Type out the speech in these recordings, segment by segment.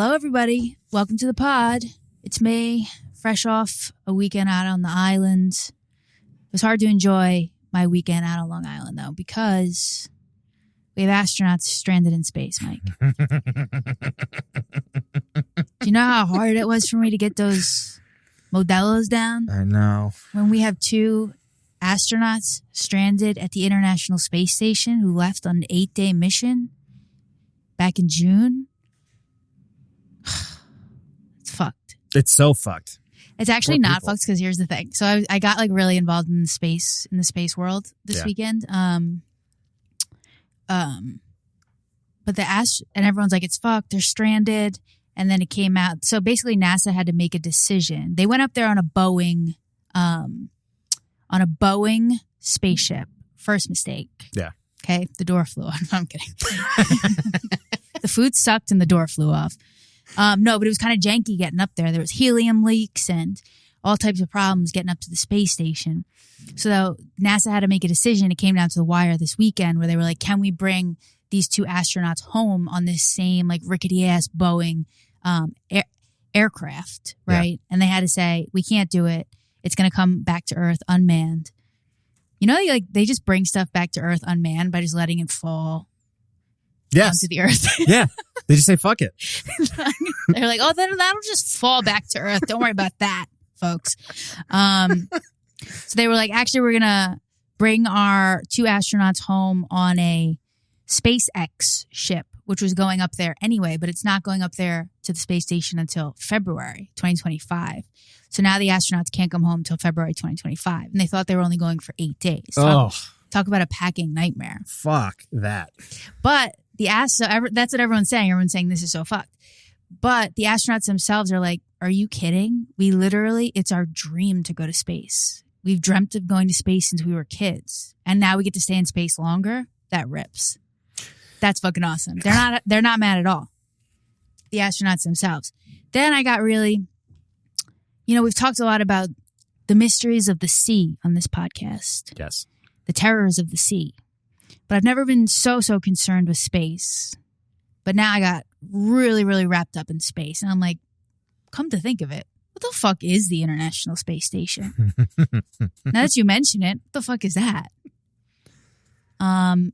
Hello, everybody. Welcome to the pod. It's me, fresh off a weekend out on the island. It was hard to enjoy my weekend out on Long Island, though, because we have astronauts stranded in space, Mike. Do you know how hard it was for me to get those Modelo's down? I know. When we have two astronauts stranded at the International Space Station who left on an 8-day mission back in June. It's fucked. It's so fucked. It's actually not fucked because here's the thing. So I got like really involved in the space world this weekend. But and everyone's like, it's fucked. They're stranded. And then it came out. So basically NASA had to make a decision. They went up there on a Boeing spaceship. First mistake. Yeah. Okay. The door flew off. I'm kidding. The food sucked and the door flew off. No, but it was kind of janky getting up there. There was helium leaks and all types of problems getting up to the space station. So NASA had to make a decision. It came down to the wire this weekend where they were like, can we bring these two astronauts home on this same like rickety ass Boeing aircraft, right? Yeah. And they had to say, we can't do it. It's going to come back to Earth unmanned. You know, they just bring stuff back to Earth unmanned by just letting it fall. Yes. Onto the Earth. Yeah. They just say, fuck it. They're like, oh, then that'll just fall back to Earth. Don't worry about that, folks. So they were like, actually, we're going to bring our two astronauts home on a SpaceX ship, which was going up there anyway, but it's not going up there to the space station until February 2025. So now the astronauts can't come home until February 2025. And they thought they were only going for 8 days. Talk about a packing nightmare. Fuck that. But that's what everyone's saying. Everyone's saying this is so fucked. But the astronauts themselves are like, are you kidding? It's our dream to go to space. We've dreamt of going to space since we were kids. And now we get to stay in space longer. That rips. That's fucking awesome. They're not mad at all. The astronauts themselves. Then I got really, we've talked a lot about the mysteries of the sea on this podcast. Yes. The terrors of the sea. But I've never been so concerned with space. But now I got really, really wrapped up in space. And I'm like, come to think of it, what the fuck is the International Space Station? Now that you mention it, what the fuck is that?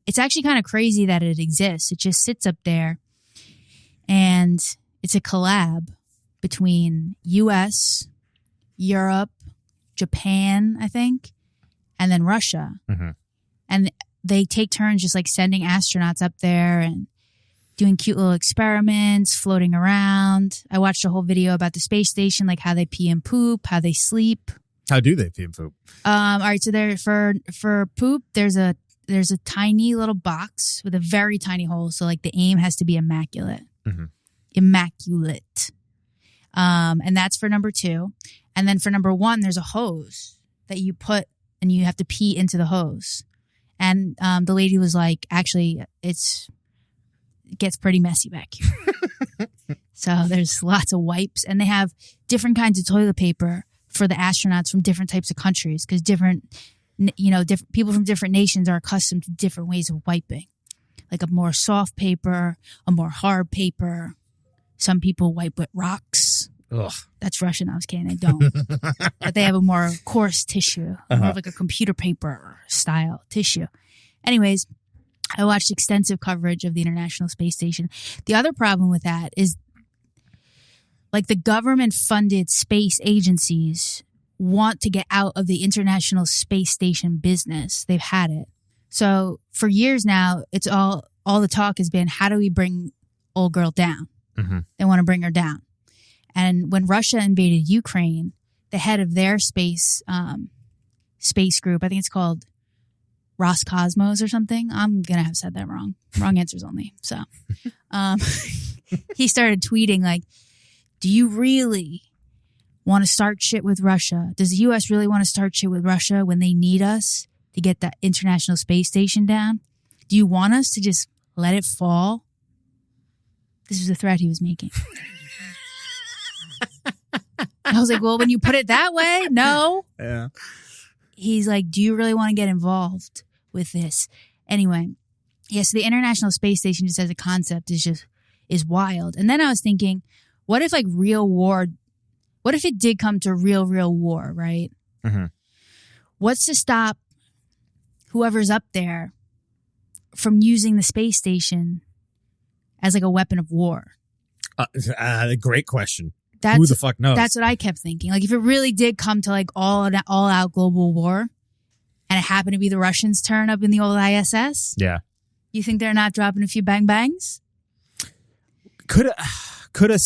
It's actually kind of crazy that it exists. It just sits up there. And it's a collab between US, Europe, Japan, I think, and then Russia. Mm-hmm. And they take turns just like sending astronauts up there and doing cute little experiments, floating around. I watched a whole video about the space station, like how they pee and poop, how they sleep. How do they pee and poop? All right, so there for poop, there's a tiny little box with a very tiny hole. So like the aim has to be immaculate. Mm-hmm. Immaculate. And that's for number 2. And then for number 1, there's a hose that you put and you have to pee into the hose. And the lady was like, actually, it gets pretty messy back here. So there's lots of wipes. And they have different kinds of toilet paper for the astronauts from different types of countries because different people from different nations are accustomed to different ways of wiping. Like a more soft paper, a more hard paper. Some people wipe with rocks. Ugh. That's Russian. I was kidding. They don't. But they have a more coarse tissue, more of like a computer paper style tissue. Anyways, I watched extensive coverage of the International Space Station. The other problem with that is like the government funded space agencies want to get out of the International Space Station business. They've had it. So for years now, it's all the talk has been, how do we bring old girl down? Mm-hmm. They want to bring her down. And when Russia invaded Ukraine, the head of their space group, I think it's called Roscosmos or something. I'm going to have said that wrong. Wrong answers only. So he started tweeting like, do you really want to start shit with Russia? Does the U.S. really want to start shit with Russia when they need us to get the International Space Station down? Do you want us to just let it fall? This was the threat he was making. I was like, well, when you put it that way, no. Yeah. He's like, do you really want to get involved with this? Anyway, yes, the International Space Station just as a concept is is wild. And then I was thinking, what if like real war, what if it did come to real war, right? Mm-hmm. What's to stop whoever's up there from using the space station as like a weapon of war? Great question. Who the fuck knows? That's what I kept thinking. Like if it really did come to like all out global war and it happened to be the Russians' turn up in the old ISS. Yeah. You think they're not dropping a few bang bangs? Could a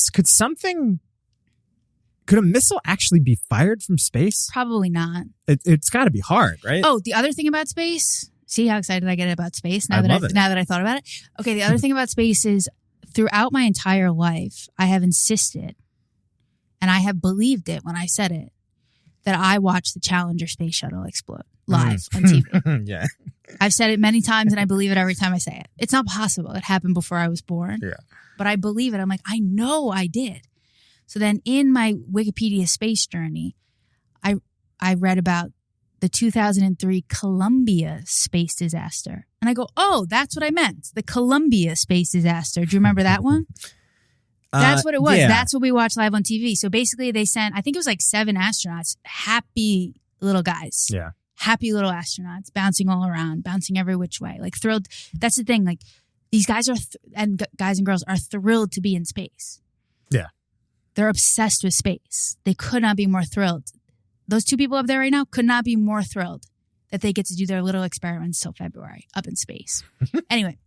missile actually be fired from space? Probably not. It's got to be hard, right? Oh, the other thing about space. See how excited I get about space now now that I thought about it. Okay, the other thing about space is throughout my entire life, I have insisted, and I have believed it when I said it, that I watched the Challenger space shuttle explode live on TV. Yeah. I've said it many times, and I believe it every time I say it. It's not possible. It happened before I was born. Yeah. But I believe it. I'm like, I know I did. So then in my Wikipedia space journey, I read about the 2003 Columbia space disaster. And I go, oh, that's what I meant. The Columbia space disaster. Do you remember that one? That's what it was. Yeah. That's what we watched live on TV. So basically they sent, I think it was like 7 astronauts, happy little guys. Yeah. Happy little astronauts bouncing all around, bouncing every which way, like thrilled. That's the thing. Like these guys are, guys and girls are thrilled to be in space. Yeah. They're obsessed with space. They could not be more thrilled. Those 2 people up there right now could not be more thrilled that they get to do their little experiments till February up in space. Anyway,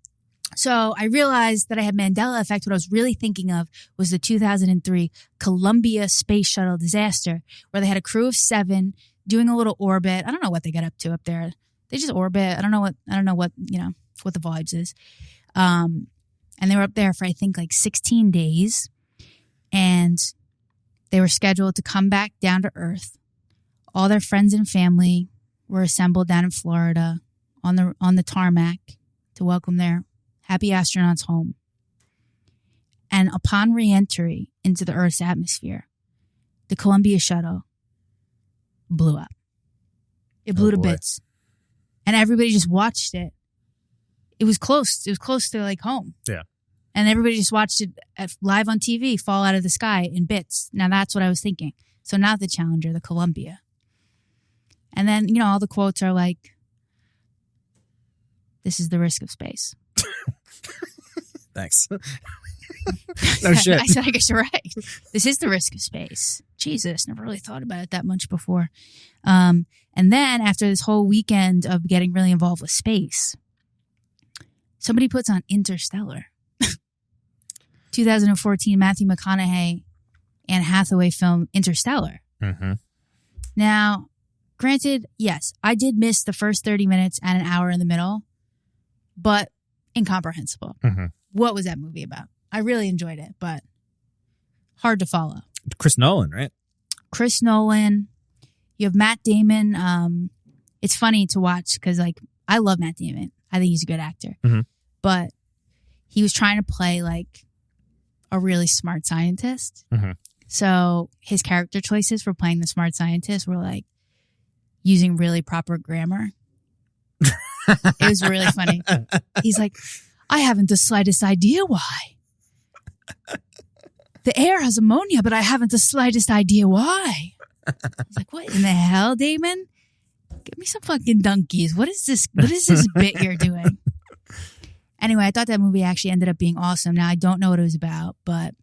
so I realized that I had Mandela effect. What I was really thinking of was the 2003 Columbia space shuttle disaster, where they had a crew of 7 doing a little orbit. I don't know what they get up to up there. They just orbit. I don't know what what the vibes is. And they were up there for I think like 16 days. And they were scheduled to come back down to Earth. All their friends and family were assembled down in Florida on the tarmac to welcome their happy astronauts home. And upon re-entry into the Earth's atmosphere, the Columbia shuttle blew up. It blew to bits. And everybody just watched it. It was close. It was close to like home. Yeah. And everybody just watched it live on TV fall out of the sky in bits. Now that's what I was thinking. So not the Challenger, the Columbia. And then, all the quotes are like, this is the risk of space. Thanks. No shit. I said, I guess you're right. This is the risk of space. Jesus, never really thought about it that much before. And then after this whole weekend of getting really involved with space, somebody puts on Interstellar. 2014 Matthew McConaughey and Hathaway film Interstellar. Mm-hmm. Now, granted, yes, I did miss the first 30 minutes and an hour in the middle, but incomprehensible. Mm-hmm. What was that movie about? I really enjoyed it, but hard to follow. Chris Nolan, right? Chris Nolan. You have Matt Damon. It's funny to watch because, like, I love Matt Damon. I think he's a good actor. Mm-hmm. But he was trying to play, like, a really smart scientist. Mm-hmm. So his character choices for playing the smart scientist were, like, using really proper grammar. It was really funny. He's like, I haven't the slightest idea why. The air has ammonia, but I haven't the slightest idea why. I was like, what in the hell, Damon? Give me some fucking donkeys. What is this? What is this bit you're doing? Anyway, I thought that movie actually ended up being awesome. Now, I don't know what it was about, but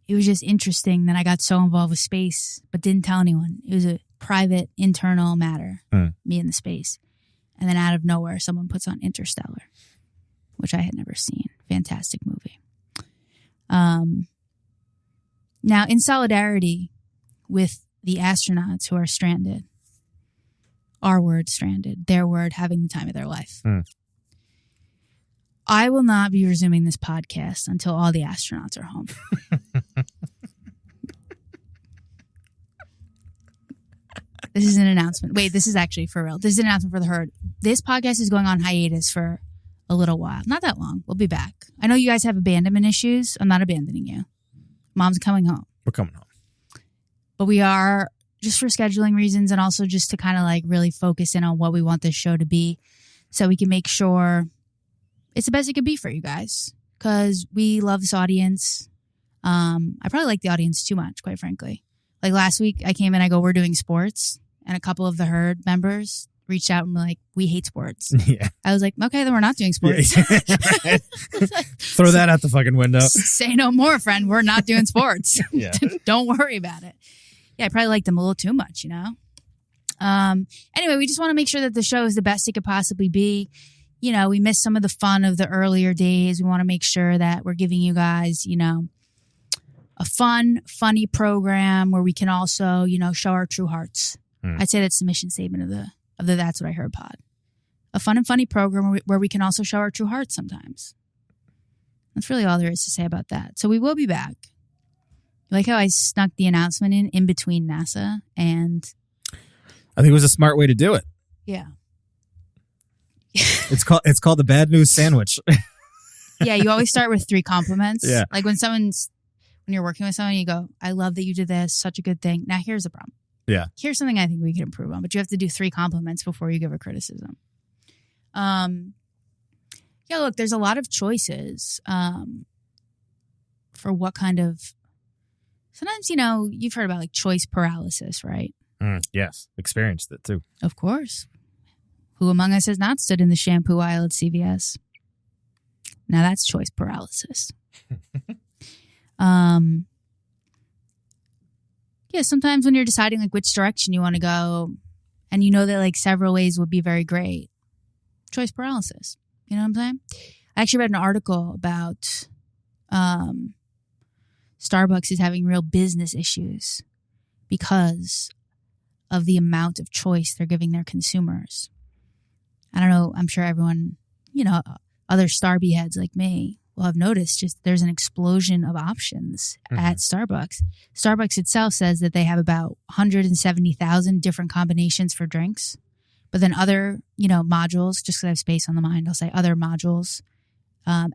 it was just interesting that I got so involved with space, but didn't tell anyone. It was a private, internal matter, me and the space. And then out of nowhere, someone puts on Interstellar, which I had never seen. Fantastic movie. Now, in solidarity with the astronauts who are stranded, our word stranded, their word having the time of their life. I will not be resuming this podcast until all the astronauts are home. This is an announcement. Wait, this is actually for real. This is an announcement for the herd. This podcast is going on hiatus for a little while. Not that long. We'll be back. I know you guys have abandonment issues. I'm not abandoning you. Mom's coming home. We're coming home. But we are, just for scheduling reasons and also just to kind of like really focus in on what we want this show to be so we can make sure it's the best it could be for you guys. because we love this audience. I probably like the audience too much, quite frankly. Like last week, I came in, I go, we're doing sports. And a couple of the herd members reached out and were like, we hate sports. Yeah. I was like, okay, then we're not doing sports. Yeah. Throw that out the fucking window. Say no more, friend. We're not doing sports. Yeah. Don't worry about it. Yeah, I probably liked them a little too much, you know? Anyway, we just want to make sure that the show is the best it could possibly be. You know, we missed some of the fun of the earlier days. We want to make sure that we're giving you guys, you know, a fun, funny program where we can also, you know, show our true hearts. I'd say that's the mission statement of the That's What I Heard pod. A fun and funny program where we can also show our true hearts sometimes. That's really all there is to say about that. So we will be back. Like how I snuck the announcement in between NASA and... I think it was a smart way to do it. Yeah. It's called the bad news sandwich. Yeah, you always start with 3 compliments. Yeah. Like when you're working with someone, you go, I love that you did this. Such a good thing. Now here's the problem. Yeah. Here's something I think we can improve on, but you have to do 3 compliments before you give a criticism. Yeah, look, there's a lot of choices for what kind of... Sometimes, you know, you've heard about like choice paralysis, right? Yes. Experienced it too. Of course. Who among us has not stood in the shampoo aisle at CVS? Now that's choice paralysis. Yeah, sometimes when you're deciding like which direction you want to go and you know that like several ways would be very great, choice paralysis. You know what I'm saying? I actually read an article about Starbucks is having real business issues because of the amount of choice they're giving their consumers. I don't know. I'm sure everyone, you know, other Starby heads like me will have noticed just there's an explosion of options at Starbucks. Starbucks itself says that they have about 170,000 different combinations for drinks. But then other, you know, modules, just because I have space on the mind, I'll say other modules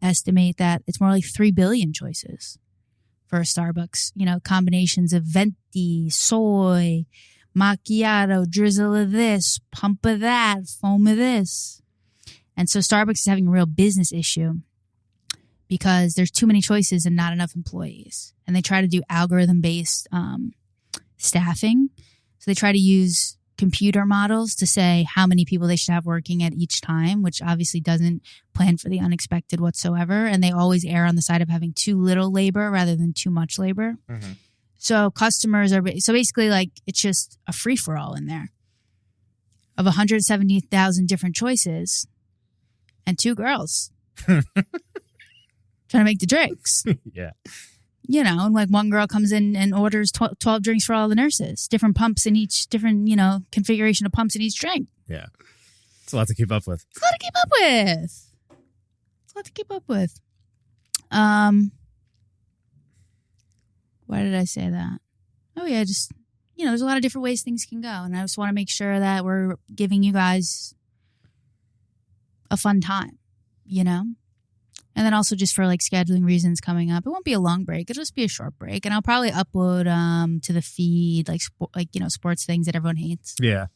estimate that it's more like 3 billion choices for a Starbucks. You know, combinations of venti, soy, macchiato, drizzle of this, pump of that, foam of this. And so Starbucks is having a real business issue because there's too many choices and not enough employees. And they try to do algorithm-based staffing. So they try to use computer models to say how many people they should have working at each time, which obviously doesn't plan for the unexpected whatsoever. And they always err on the side of having too little labor rather than too much labor. So customers are, so basically like it's just a free-for-all in there of 170,000 different choices and 2 girls trying to make the drinks. Yeah. You know, and like one girl comes in and orders 12 drinks for all the nurses, different pumps in each, different, you know, configuration of pumps in each drink. Yeah. It's a lot to keep up with. It's a lot to keep up with. It's a lot to keep up with. Why did I say that? Oh yeah, just, you know, there's a lot of different ways things can go. And I just want to make sure that we're giving you guys a fun time, you know? And then also just for like scheduling reasons coming up, it won't be a long break. It'll just be a short break. And I'll probably upload to the feed like you know, sports things that everyone hates. Yeah.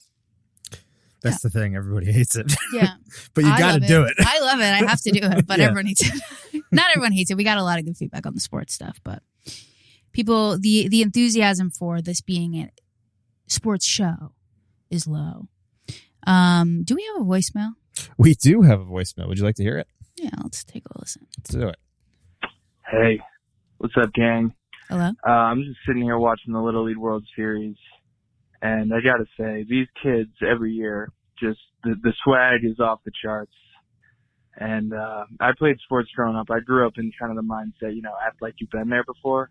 That's the thing. Everybody hates it. Yeah. But you got to do it. I love it. I have to do it. But Yeah. everyone hates it. Not everyone hates it. We got a lot of good feedback on the sports stuff. But people, the enthusiasm for this being a sports show is low. Do we have a voicemail? We do have a voicemail. Would you like to hear it? Yeah, let's take a listen. Let's do it. Hey, what's up, gang? Hello? I'm just sitting here watching the Little League World Series, and I gotta say, these kids every year, just the swag is off the charts. And I played sports growing up. I grew up in kind of the mindset, you know, act like you've been there before.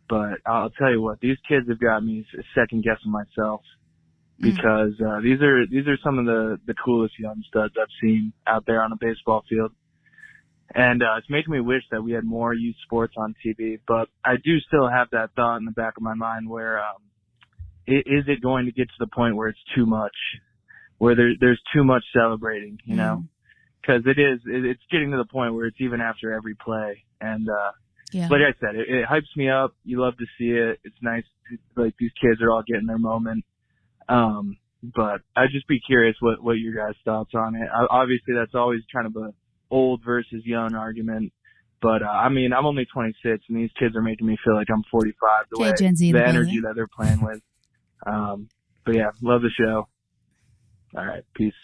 But I'll tell you what, these kids have got me second guessing myself because these are some of the coolest young studs I've seen out there on a baseball field. And it's making me wish that we had more youth sports on TV. But I do still have that thought in the back of my mind where is it going to get to the point where it's too much, where there's too much celebrating, you know? Because it's getting to the point where it's even after every play. And like I said, it hypes me up. You love to see it. It's nice. Like these kids are all getting their moment. But I'd just be curious what your guys' thoughts on it. Obviously, that's always kind of a old versus young argument. But I mean, I'm only 26, and these kids are making me feel like I'm 45. Gen Z the energy that they're playing with. But yeah, love the show. All right, peace.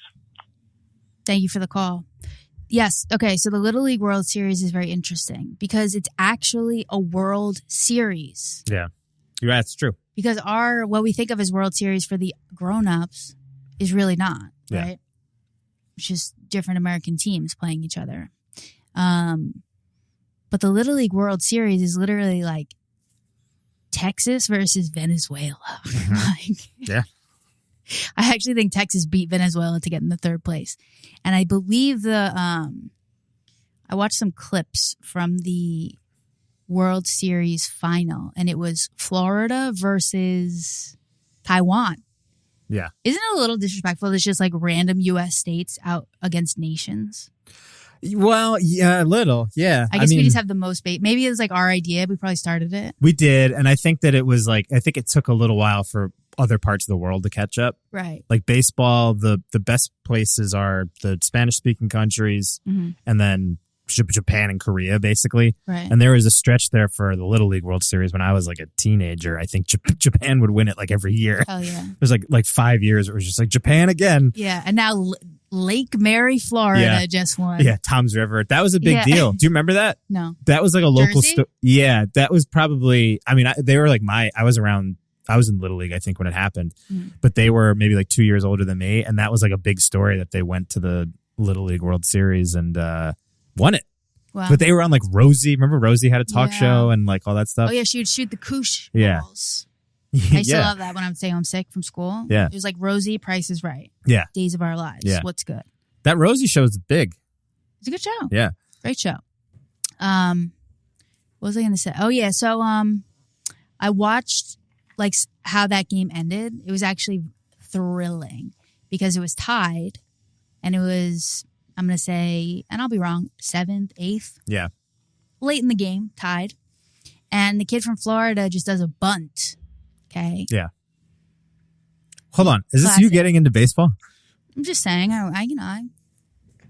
Thank you for the call. Yes. Okay. So the Little League World Series is very interesting because it's actually a World Series. Yeah. Yeah, that's true. Because what we think of as World Series for the grown-ups is really not, right? It's just different American teams playing each other. But the Little League World Series is literally like Texas versus Venezuela. Yeah. I actually think Texas beat Venezuela to get in the third place. And I believe I watched some clips from the World Series final, and it was Florida versus Taiwan. Yeah. Isn't it a little disrespectful? It's just like random U.S. states out against nations. Well, yeah, a little. Yeah. I guess we just have the most bait. Maybe it was like our idea. We probably started it. We did. And I think that it was like, I think it took a little while for other parts of the world to catch up. Right. Like baseball, the best places are the Spanish speaking countries and then Japan and Korea, basically. Right. And there was a stretch there for the Little League World Series when I was like a teenager. I think Japan would win it like every year. Hell yeah. It was like 5 years. It was just like Japan again. Yeah. And now Lake Mary, Florida just won. Yeah. Tom's River. That was a big deal. Do you remember that? No. That was like a local Jersey? Yeah. That was probably, I mean, they were like I was in Little League, I think, when it happened, but they were maybe like 2 years older than me. And that was like a big story that they went to the Little League World Series and won it. Wow. But they were on like Rosie. Remember Rosie had a talk show and like all that stuff? Oh, yeah. She would shoot the koosh Yeah. balls. I used to love that when I would stay home sick from school. Yeah. It was like Rosie, Price is Right. Yeah. Days of Our Lives. Yeah. What's good? That Rosie show is big. It's a good show. Yeah. Great show. What was I going to say? Oh, yeah. So I watched like how that game ended. It was actually thrilling because it was tied and it was, I'm going to say, and I'll be wrong, 7th, 8th. Yeah. Late in the game, tied. And the kid from Florida just does a bunt. Okay. Yeah. Hold on. Is this Classic. you getting into baseball? I'm just saying, I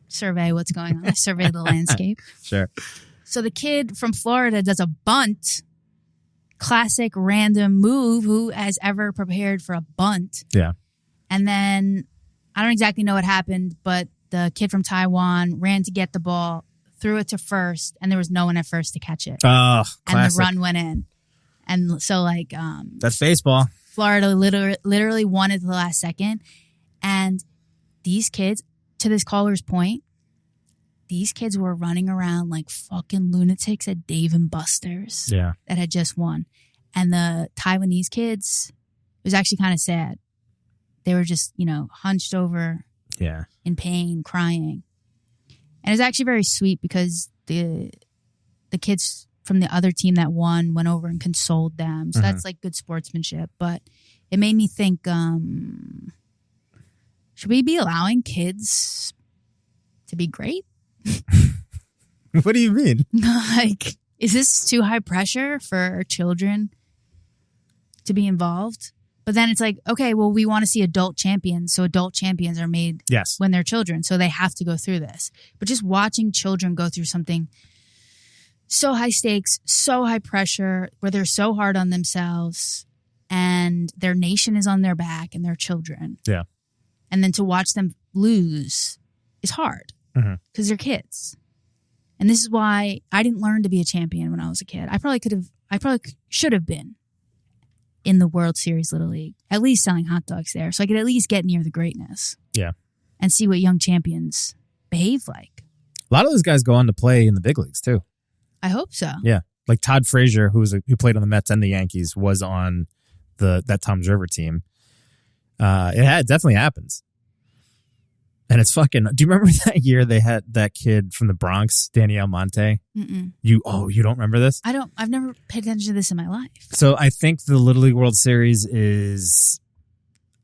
survey what's going on. I survey the landscape. Sure. So the kid from Florida does a bunt. Classic random move. Who has ever prepared for a bunt? Yeah. And then I don't exactly know what happened, but the kid from Taiwan ran to get the ball, threw it to first, and there was no one at first to catch it. Oh, classic. And the run went in. And so like that's baseball. Florida literally won at the last second. And these kids, to this caller's point, these kids were running around like fucking lunatics at Dave & Buster's that had just won. And the Taiwanese kids, it was actually kind of sad. They were just, hunched over in pain, crying. And it was actually very sweet because the kids from the other team that won went over and consoled them. So that's like good sportsmanship. But it made me think, should we be allowing kids to be great? What do you mean? Like, is this too high pressure for children to be involved? But then it's like, okay, well, we want to see adult champions. So adult champions are made when they're children. So they have to go through this. But just watching children go through something so high stakes, so high pressure, where they're so hard on themselves and their nation is on their back and their children. Yeah. And then to watch them lose is hard because they're kids. And this is why I didn't learn to be a champion when I was a kid. I probably should have been in the World Series Little League, at least selling hot dogs there. So I could at least get near the greatness. Yeah. And see what young champions behave like. A lot of those guys go on to play in the big leagues too. I hope so. Yeah. Like Todd Frazier, who played on the Mets and the Yankees, was on that Tom's River team. It definitely happens. And it's fucking. Do you remember that year they had that kid from the Bronx, Danny Almonte? Mm-mm. You don't remember this? I've never paid attention to this in my life. So I think the Little League World Series is,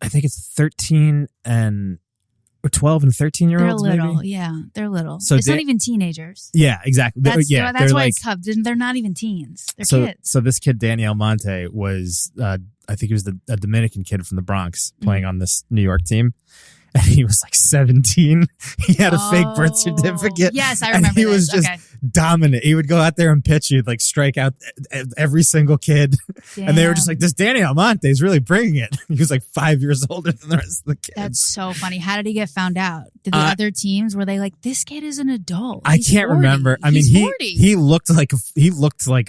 I think it's 13 and or 12 and 13-year-olds. They're little, maybe? Yeah, they're little. So it's not even teenagers. Yeah, exactly. That's why like, it's tough. They're not even teens. They're kids. So this kid, Danny Almonte, was, I think he was a Dominican kid from the Bronx playing on this New York team. And he was like 17. He had a fake birth certificate. Yes, I remember and he was this. just dominant. He would go out there and pitch. He'd like strike out every single kid. Damn. And they were just like, this Danny Almonte is really bringing it. He was like 5 years older than the rest of the kids. That's so funny. How did he get found out? Did the other teams, were they like, this kid is an adult? I can't 40. remember. I mean, he looked like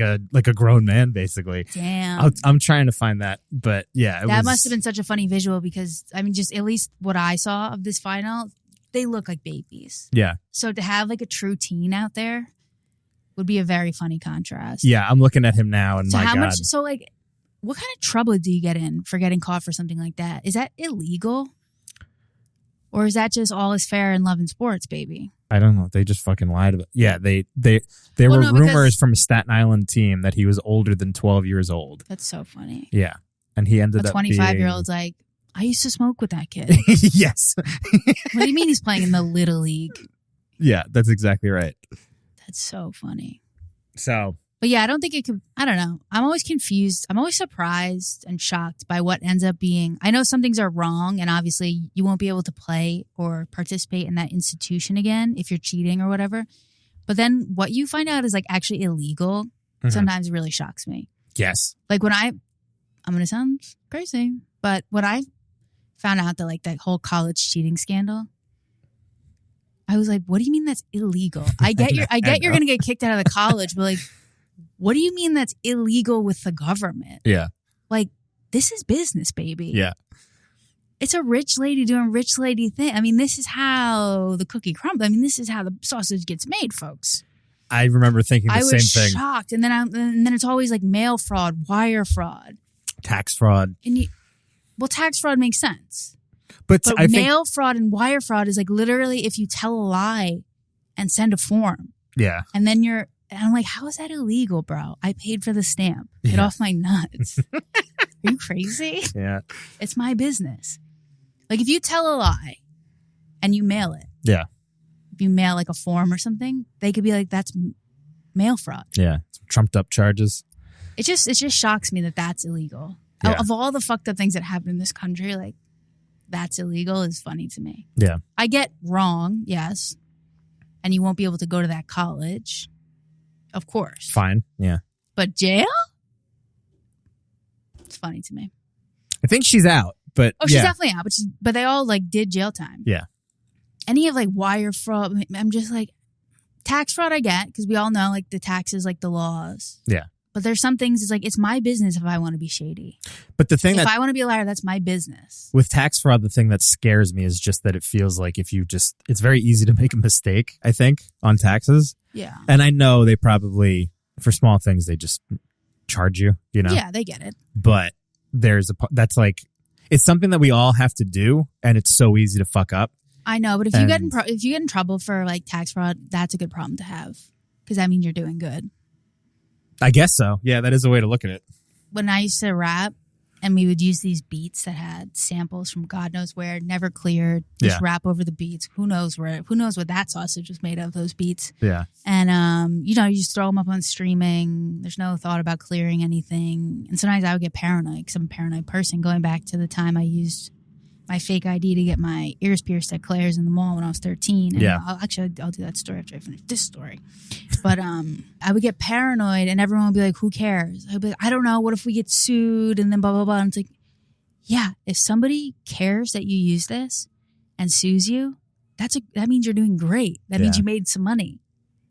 a grown man, basically. Damn. I'm trying to find that, but yeah, that must have been such a funny visual because I mean, just at least what I saw of this final, they look like babies. Yeah. So to have like a true teen out there would be a very funny contrast. Yeah, I'm looking at him now, and so my how God. much? So like, what kind of trouble do you get in for getting caught for something like that? Is that illegal, or is that just all is fair in love and sports, baby? I don't know. They just fucking lied about. Yeah, there were rumors from a Staten Island team that he was older than 12 years old. That's so funny. Yeah, and he ended up 25-year-old's like, I used to smoke with that kid. Yes. What do you mean he's playing in the Little League? Yeah, that's exactly right. That's so funny. So, but yeah, I don't think it could. I don't know. I'm always confused. I'm always surprised and shocked by what ends up being. I know some things are wrong, and obviously you won't be able to play or participate in that institution again if you're cheating or whatever. But then what you find out is like actually illegal. Sometimes really shocks me. Yes. Like when I'm going to sound crazy, but when I found out that like that whole college cheating scandal, I was like, what do you mean that's illegal? I get you're going to get kicked out of the college, but like, what do you mean that's illegal with the government? Yeah. Like, this is business, baby. Yeah. It's a rich lady doing rich lady thing. I mean, this is how the cookie crumbles. I mean, this is how the sausage gets made, folks. I remember thinking the same thing. I was shocked. And then it's always like mail fraud, wire fraud. Tax fraud. And tax fraud makes sense. But I mail fraud and wire fraud is like literally if you tell a lie and send a form. Yeah. And then and I'm like, how is that illegal, bro? I paid for the stamp. Get off my nuts. Are you crazy? Yeah. It's my business. Like if you tell a lie and you mail it. Yeah. If you mail like a form or something, they could be like, that's mail fraud. Yeah. Trumped up charges. It just shocks me that that's illegal. Yeah. Of all the fucked up things that happen in this country, like that's illegal is funny to me. Yeah. I get wrong, yes. And you won't be able to go to that college. Of course. Fine. Yeah. But jail? It's funny to me. I think she's out, but she's definitely out, but they all like did jail time. Yeah. Any of like wire fraud, I'm just like, tax fraud I get, because we all know like the taxes, like the laws. Yeah. But there's some things, it's like, it's my business if I want to be shady. But the thing if I want to be a liar, that's my business. With tax fraud, the thing that scares me is just that it feels like it's very easy to make a mistake, I think, on taxes. Yeah. And I know they probably, for small things, they just charge you, you know? Yeah, they get it. But that's like, it's something that we all have to do, and it's so easy to fuck up. I know, but if you get in trouble for like tax fraud, that's a good problem to have, because that means you're doing good. I guess so. Yeah, that is a way to look at it. When I used to rap and we would use these beats that had samples from God knows where, never cleared, just rap over the beats. Who knows what that sausage was made of, those beats. Yeah. And, you just throw them up on streaming. There's no thought about clearing anything. And sometimes I would get paranoid because I'm a paranoid person, going back to the time I used my fake ID to get my ears pierced at Claire's in the mall when I was 13. And I'll do that story after I finish this story. But I would get paranoid and everyone would be like, who cares? I'd be like, I don't know. What if we get sued? And then blah, blah, blah. And it's like, yeah, if somebody cares that you use this and sues you, that means you're doing great. That means you made some money.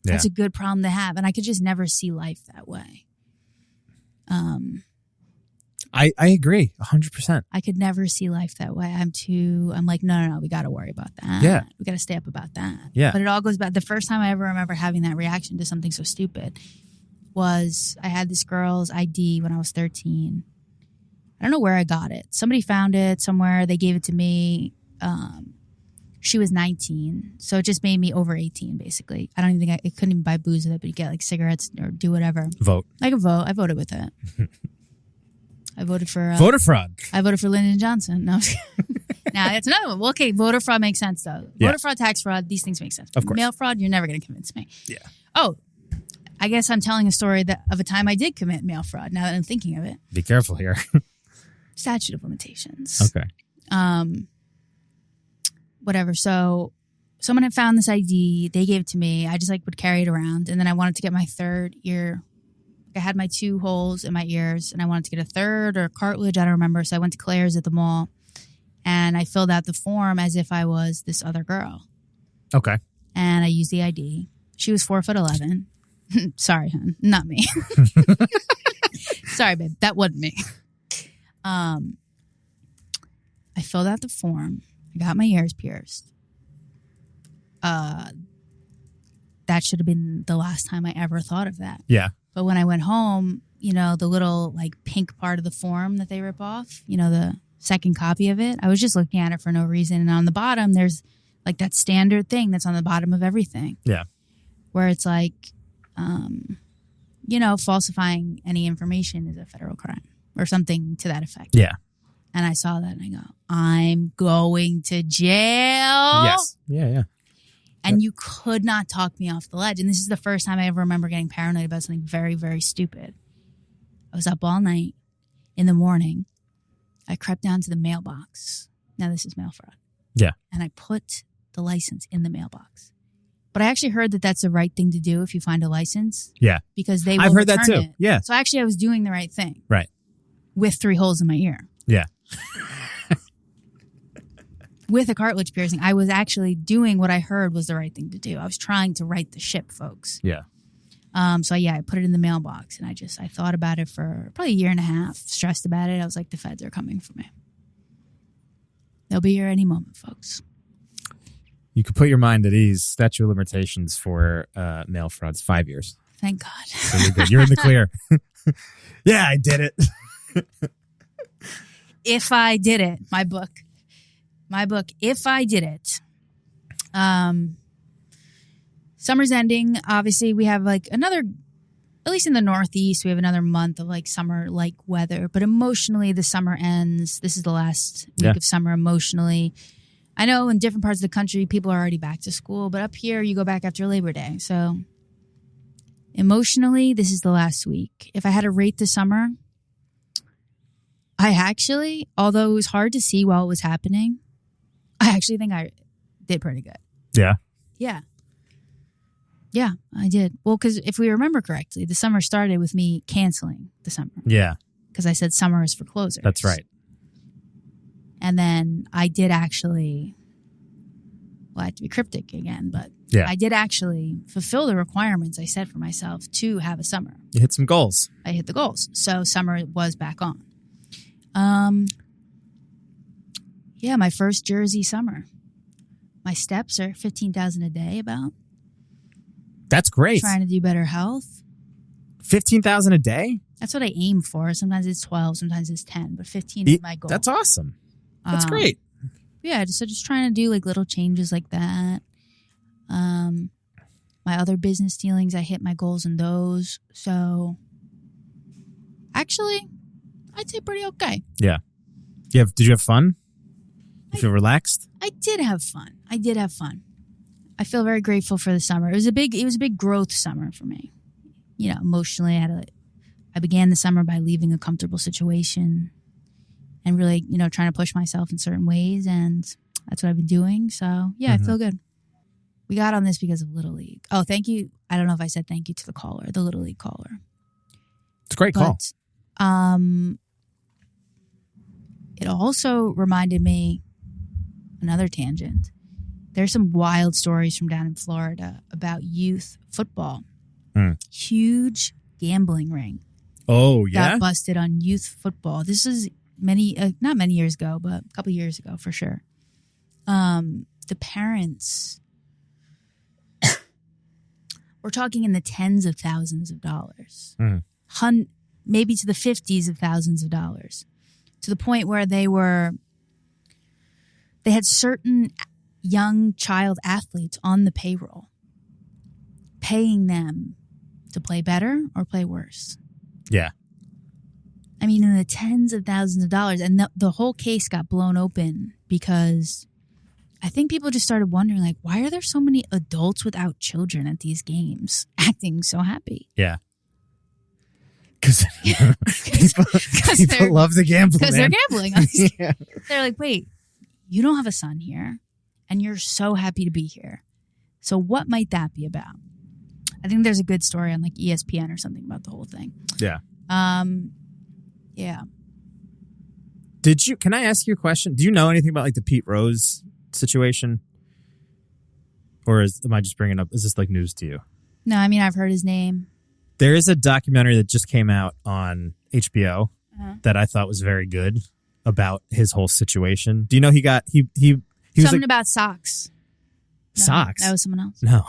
That's a good problem to have. And I could just never see life that way. I agree 100%. I could never see life that way. I'm like, no, we got to worry about that. Yeah. We got to stay up about that. Yeah. But it all goes back. The first time I ever remember having that reaction to something so stupid was I had this girl's ID when I was 13. I don't know where I got it. Somebody found it somewhere. They gave it to me. She was 19. So it just made me over 18, basically. I don't even think I couldn't even buy booze with it, but you get like cigarettes or do whatever. Vote. I could vote. I voted with it. I voted for... voter fraud. I voted for Lyndon Johnson. No. Now, that's another one. Well, okay, voter fraud makes sense, though. Voter fraud, tax fraud, these things make sense. Of course. Mail fraud, you're never going to convince me. Yeah. Oh, I guess I'm telling a story of a time I did commit mail fraud, now that I'm thinking of it. Be careful here. Statute of limitations. Okay. Whatever. So someone had found this ID. They gave it to me. I just like would carry it around. And then I wanted to get my third ear. I had my 2 holes in my ears and I wanted to get a third or cartilage. I don't remember. So I went to Claire's at the mall and I filled out the form as if I was this other girl. Okay. And I used the ID. She was 4'11". Sorry, hon. Not me. Sorry, babe. That wasn't me. I filled out the form. I got my ears pierced. That should have been the last time I ever thought of that. Yeah. But when I went home, you know, the little like pink part of the form that they rip off, you know, the second copy of it, I was just looking at it for no reason. And on the bottom, there's like that standard thing that's on the bottom of everything. Yeah. Where it's like, you know, falsifying any information is a federal crime or something to that effect. Yeah. And I saw that and I go, I'm going to jail. Yes. Yeah, yeah. And you could not talk me off the ledge. And this is the first time I ever remember getting paranoid about something very, very stupid. I was up all night. In the morning, I crept down to the mailbox. Now this is mail fraud. Yeah. And I put the license in the mailbox. But I actually heard that that's the right thing to do if you find a license. Yeah. Because they will I've heard that too. It. Yeah. So actually I was doing the right thing. Right. With 3 holes in my ear. Yeah. With a cartilage piercing, I was actually doing what I heard was the right thing to do. I was trying to right the ship, folks. Yeah. So yeah, I put it in the mailbox and I thought about it for probably a year and a half, stressed about it. I was like, the feds are coming for me. They'll be here any moment, folks. You could put your mind at ease. Statute of limitations for mail fraud is 5 years. Thank God. So you're good. You're in the clear. Yeah, I did it. If I did it, my book, If I Did It. Summer's ending. Obviously, we have like another, at least in the Northeast, we have another month of like summer-like weather. But emotionally, the summer ends. This is the last week of summer emotionally. I know in different parts of the country, people are already back to school. But up here, you go back after Labor Day. So emotionally, this is the last week. If I had to rate the summer, I actually, although it was hard to see while it was happening, I actually think I did pretty good. Yeah. Yeah. Yeah, I did. Well, because if we remember correctly, the summer started with me canceling the summer. Yeah. Because I said summer is for closers. That's right. And then I did actually, well, I have to be cryptic again, but I did actually fulfill the requirements I set for myself to have a summer. You hit some goals. I hit the goals. So summer was back on. Yeah, my first Jersey summer. My steps are 15,000 a day about. That's great. Trying to do better health. 15,000 a day? That's what I aim for. Sometimes it's 12, sometimes it's 10, but 15 is my goal. That's awesome. That's great. Yeah, just trying to do like little changes like that. My other business dealings, I hit my goals in those. So actually, I'd say pretty okay. Yeah. Did you have fun? You feel relaxed? I did have fun. I feel very grateful for the summer. It was a big growth summer for me. You know, emotionally, I began the summer by leaving a comfortable situation and really, you know, trying to push myself in certain ways, and that's what I've been doing. So yeah, I feel good. We got on this because of Little League. Oh, thank you. I don't know if I said thank you to the caller, the Little League caller. It's a great call. It also reminded me, another tangent, there's some wild stories from down in Florida about youth football. Huge gambling ring. Oh, yeah? Got busted on youth football. This is not many years ago, but a couple years ago for sure. The parents, we're talking in the tens of thousands of dollars. Maybe to the 50s of thousands of dollars. To the point where they had certain young child athletes on the payroll, paying them to play better or play worse. Yeah. I mean, in the tens of thousands of dollars. And the whole case got blown open because I think people just started wondering, like, why are there so many adults without children at these games acting so happy? Yeah. Because people love to gamble. Because they're gambling. They're like, wait, you don't have a son here. and you're so happy to be here. So what might that be about? I think there's a good story on like ESPN or something about the whole thing. Yeah. Yeah. Can I ask you a question? Do you know anything about like the Pete Rose situation? Or am I just bringing up, is this like news to you? No, I mean, I've heard his name. There is a documentary that just came out on HBO that I thought was very good about his whole situation. Do you know he was something like, about socks. No, socks? That was someone else. No.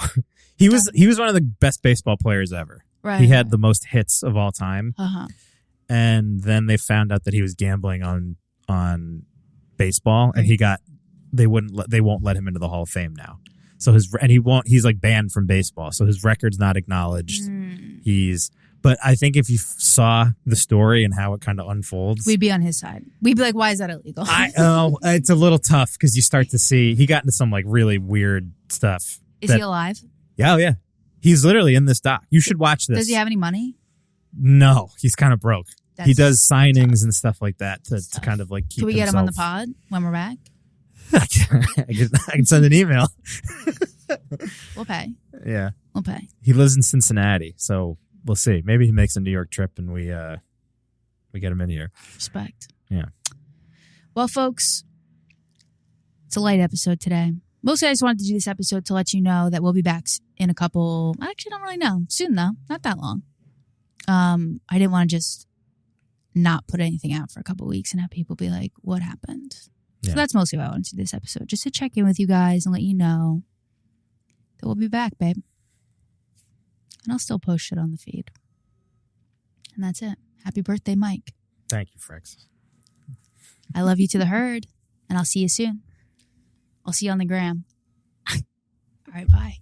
He was one of the best baseball players ever. Right. He had the most hits of all time. Uh-huh. And then they found out that he was gambling on baseball, and they won't let him into the Hall of Fame now. So he's like banned from baseball. So his record's not acknowledged. But I think if you saw the story and how it kind of unfolds, we'd be on his side. We'd be like, why is that illegal? It's a little tough because you start to see he got into some like really weird stuff. Is he alive? Yeah, oh yeah. He's literally in this doc. You should watch this. Does he have any money? No, he's kind of broke. He does signings tough. And stuff like that to kind of like keep Can we get him on the himself- pod when we're back? I can send an email. We'll pay. Yeah. We'll pay. He lives in Cincinnati, so we'll see. Maybe he makes a New York trip and we get him in here. Respect. Yeah. Well, folks, it's a light episode today. Mostly I just wanted to do this episode to let you know that we'll be back in a couple, I actually don't really know. Soon though, not that long. I didn't want to just not put anything out for a couple weeks and have people be like, what happened? Yeah. So that's mostly why I wanted to do this episode, just to check in with you guys and let you know that we'll be back, babe. And I'll still post shit on the feed. And that's it. Happy birthday, Mike. Thank you, Fricks. I love you to the herd, and I'll see you soon. I'll see you on the gram. All right, bye.